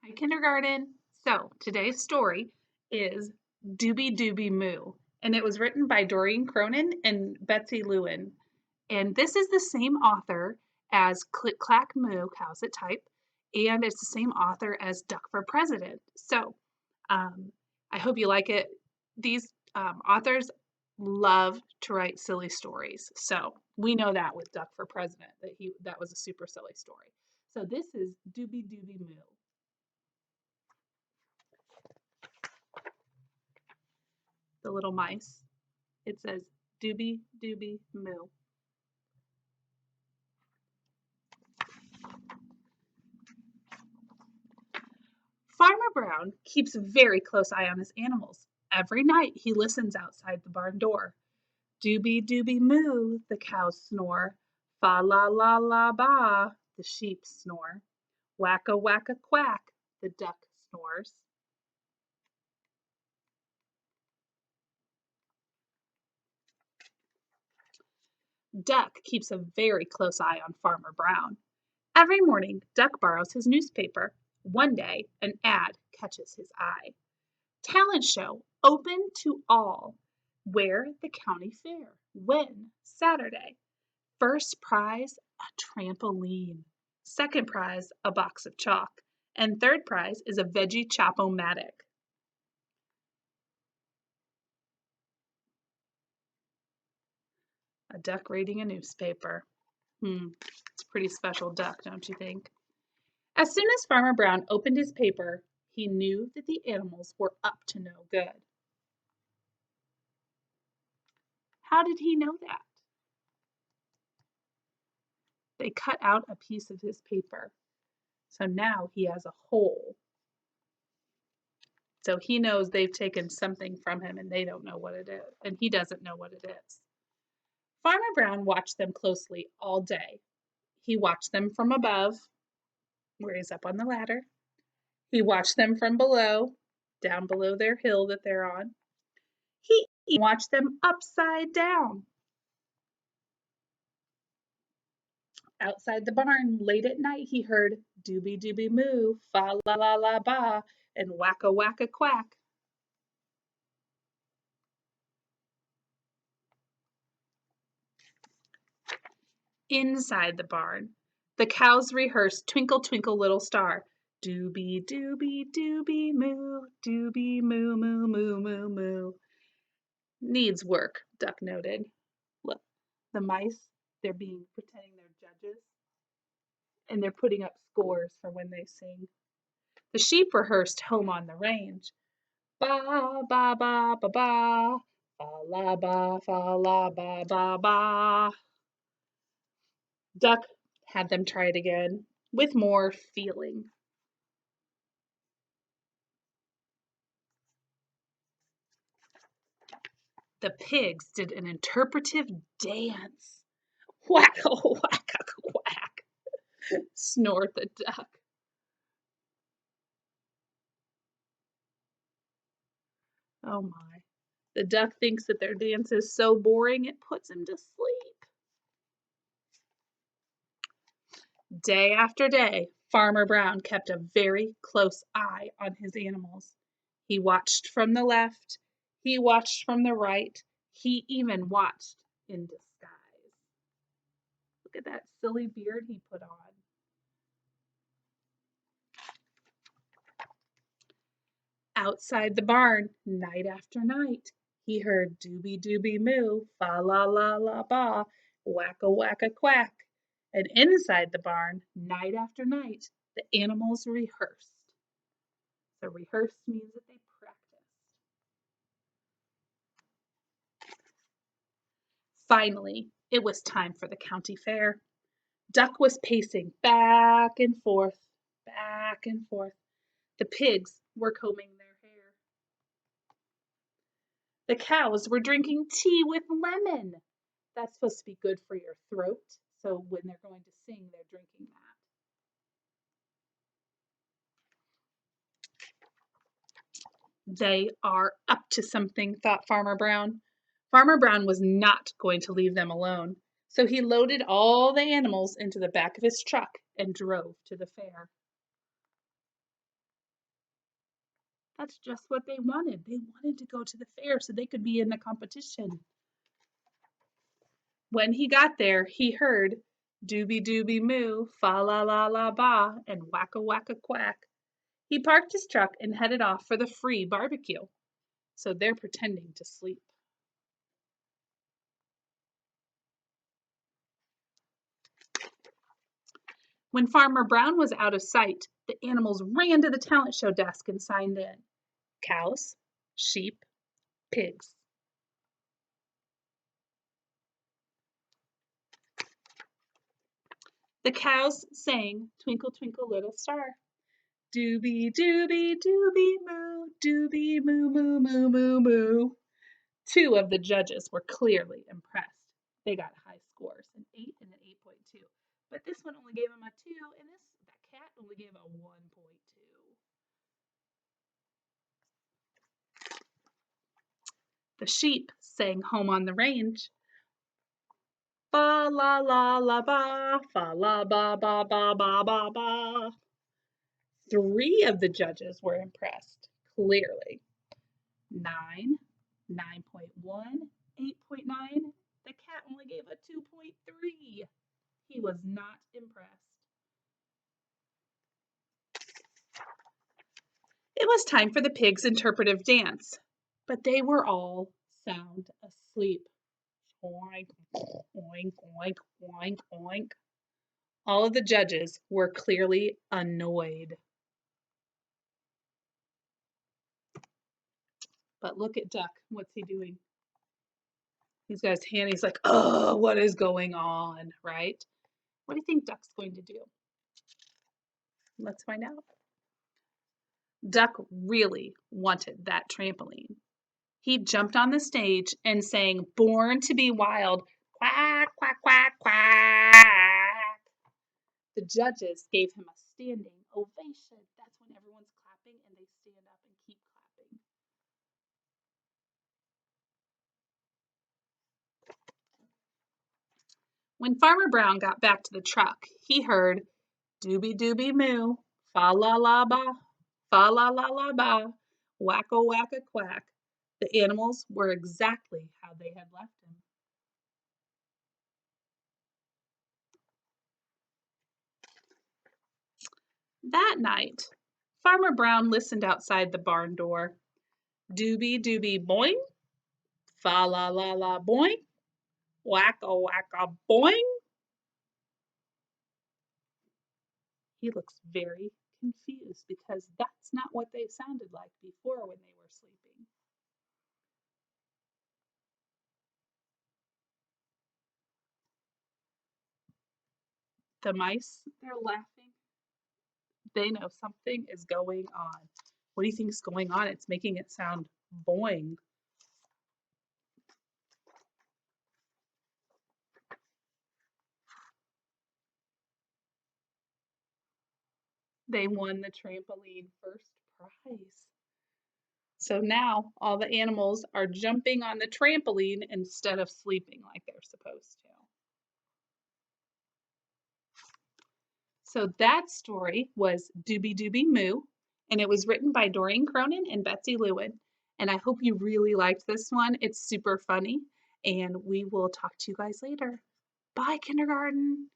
Hi, kindergarten. So today's story is Dooby Dooby Moo, and it was written by Doreen Cronin and Betsy Lewin. And this is the same author as Click Clack Moo, Cows That Type, and it's the same author as Duck for President. So um, I hope you like it. These authors love to write silly stories. So we know that with Duck for President that was a super silly story. So this is Dooby Dooby Moo. The little mice. It says Dooby Dooby Moo. Farmer Brown keeps a very close eye on his animals. Every night he listens outside the barn door. Dooby Dooby Moo, the cows snore. Fa la la la ba, the sheep snore. Wacka wacka quack, the duck snores. Duck keeps a very close eye on Farmer Brown. Every morning, Duck borrows his newspaper. One day, an ad catches his eye. Talent show open to all. Where? The county fair. When? Saturday. First prize, a trampoline. Second prize, a box of chalk. And third prize is a veggie chop-o-matic. A duck reading a newspaper. It's a pretty special duck, don't you think? As soon as Farmer Brown opened his paper, he knew that the animals were up to no good. How did he know that? They cut out a piece of his paper. So now he has a hole. So he knows they've taken something from him and they don't know what it is. And he doesn't know what it is. Farmer Brown watched them closely all day. He watched them from above, where he's up on the ladder. He watched them from below, down below their hill that they're on. He watched them upside down. Outside the barn, late at night, he heard Dooby Dooby Moo, fa la la la ba, and wacka wacka quack. Inside the barn, the cows rehearsed Twinkle Twinkle Little Star. Dooby Dooby Dooby Moo, Dooby Moo Moo Moo Moo Moo. Needs work, Duck noted. Look, the mice, they're pretending they're judges, and they're putting up scores for when they sing. The sheep rehearsed Home on the Range. Ba ba ba ba ba, fa la ba ba. Duck had them try it again with more feeling. The pigs did an interpretive dance. Whack a whack a quack, snored the duck. Oh my. The duck thinks that their dance is so boring it puts him to sleep. Day after day, Farmer Brown kept a very close eye on his animals. He watched from the left, he watched from the right, he even watched in disguise. Look at that silly beard he put on. Outside the barn, night after night, he heard Dooby Dooby Moo, fa la la la ba, wacka wacka quack. And inside the barn, night after night, the animals rehearsed. So rehearsed means that they practiced. Finally, it was time for the county fair. Duck was pacing back and forth, back and forth. The pigs were combing their hair. The cows were drinking tea with lemon. That's supposed to be good for your throat. So when they're going to sing, they're drinking that. They are up to something, thought Farmer Brown. Farmer Brown was not going to leave them alone. So he loaded all the animals into the back of his truck and drove to the fair. That's just what they wanted. They wanted to go to the fair so they could be in the competition. When he got there, he heard Dooby Dooby Moo, fa la la la ba, and whack a quack. He parked his truck and headed off for the free barbecue. So they're pretending to sleep. When Farmer Brown was out of sight, the animals ran to the talent show desk and signed in. Cows, sheep, pigs. The cows sang Twinkle Twinkle Little Star. Dooby Dooby Dooby Moo, Dooby Moo Moo Moo Moo Moo. Two of the judges were clearly impressed. They got high scores, an 8 and an 8.2. But this one only gave him a 2, and that cat only gave a 1.2. The sheep sang Home on the Range. Fa la la la ba, fa la ba ba ba ba ba ba. Three of the judges were impressed, clearly. 9, 9.1, 8.9. The cat only gave a 2.3. He was not impressed. It was time for the pigs' interpretive dance, but they were all sound asleep. Oink, oink, oink, oink, oink. All of the judges were clearly annoyed. But look at Duck. What's he doing? He's got his hand. He's like, oh, what is going on, right? What do you think Duck's going to do? Let's find out. Duck really wanted that trampoline. He jumped on the stage and sang Born to be Wild, quack, quack, quack, quack. The judges gave him a standing ovation. That's when everyone's clapping and they stand up and keep clapping. When Farmer Brown got back to the truck, he heard Dooby Dooby Moo, fa la la ba, fa la la la ba, whack a quack. The animals were exactly how they had left him. That night, Farmer Brown listened outside the barn door. Dooby Dooby Boing, fa la la la boing, whack a boing. He looks very confused because that's not what they sounded like before when they were sleeping. The mice, they're laughing. They know something is going on. What do you think is going on? It's making it sound boing. They won the trampoline first prize. So now all the animals are jumping on the trampoline instead of sleeping like they're supposed to. So that story was Dooby Dooby Moo, and it was written by Doreen Cronin and Betsy Lewin. And I hope you really liked this one. It's super funny, and we will talk to you guys later. Bye, kindergarten.